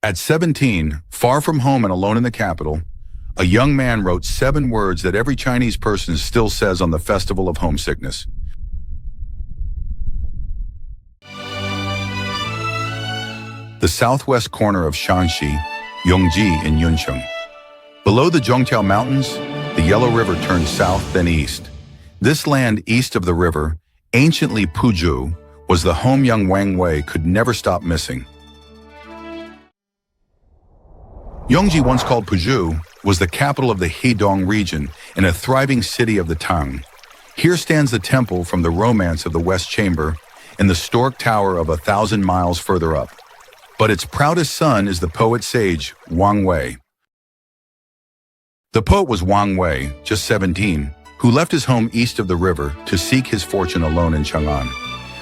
At 17, far from home and alone in the capital, a young man wrote 7 words that every Chinese person still says on the festival of homesickness. The southwest corner of Shanxi, Yongji in Yuncheng. Below the Zhongtiao Mountains, the Yellow River turns south, then east. This land east of the river, anciently Puzhou, was the home young Wang Wei could never stop missing. Yongji, once called Puzhou, was the capital of the Hedong region and a thriving city of the Tang. Here stands the temple from the romance of the West Chamber and the stork tower of 1,000 miles further up. But its proudest son is the poet-sage Wang Wei. The poet was Wang Wei, just 17, who left his home east of the river to seek his fortune alone in Chang'an.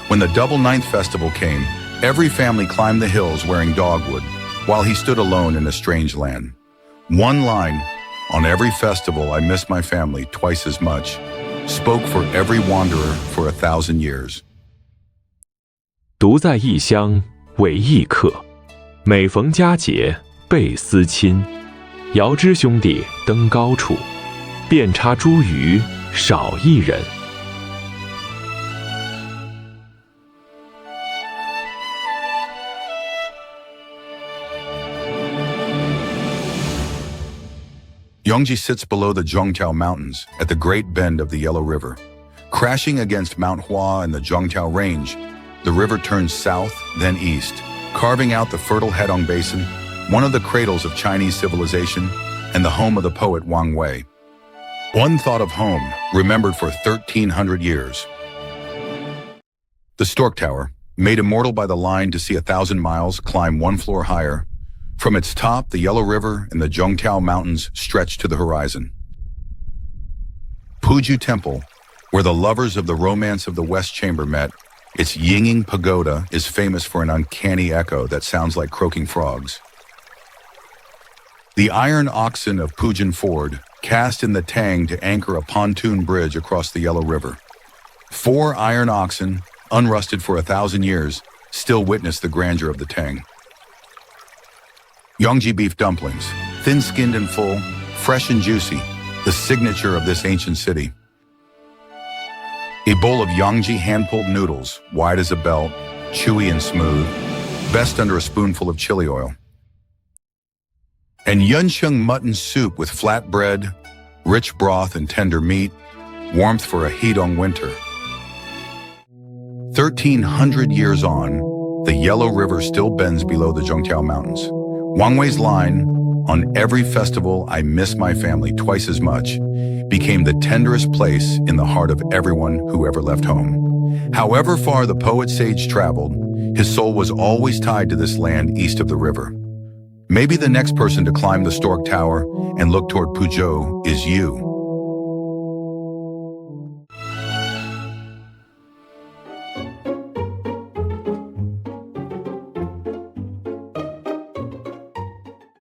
When the Double Ninth Festival came, every family climbed the hills wearing dogwood, while he stood alone in a strange land. One line, "On every festival I miss my family twice as much," spoke for every wanderer for 1,000 years. 独在异乡为异客，每逢佳节倍思亲。遥知兄弟登高处，遍插茱萸少一人。Yongji sits below the Zhongtiao Mountains at the great bend of the Yellow River. Crashing against Mount Hua and the Zhongtiao Range, the river turns south, then east, carving out the fertile Hedong Basin, one of the cradles of Chinese civilization and the home of the poet Wang Wei. One thought of home, remembered for 1,300 years. The Stork Tower, made immortal by the line to see 1,000 miles climb 1 floor higher. From its top, the Yellow River and the Zhongtiao Mountains stretch to the horizon. Puzhou Temple, where the lovers of the romance of the West Chamber met, its Yinging Pagoda is famous for an uncanny echo that sounds like croaking frogs. The iron oxen of Pujin Ford cast in the Tang to anchor a pontoon bridge across the Yellow River. 4 iron oxen, unrusted for 1,000 years, still witness the grandeur of the Tang. Yongji beef dumplings, thin-skinned and full, fresh and juicy, the signature of this ancient city. A bowl of Yongji hand-pulled noodles, wide as a belt, chewy and smooth, best under a spoonful of chili oil. And Yuncheng mutton soup with flat bread, rich broth and tender meat, warmth for a Hedong winter. 1,300 years on, the Yellow River still bends below the Zhongtiao Mountains. Wang Wei's line, "On every festival I miss my family twice as much," became the tenderest place in the heart of everyone who ever left home. However far the poet-sage traveled, his soul was always tied to this land east of the river. Maybe the next person to climb the Stork Tower and look toward Puzhou is you.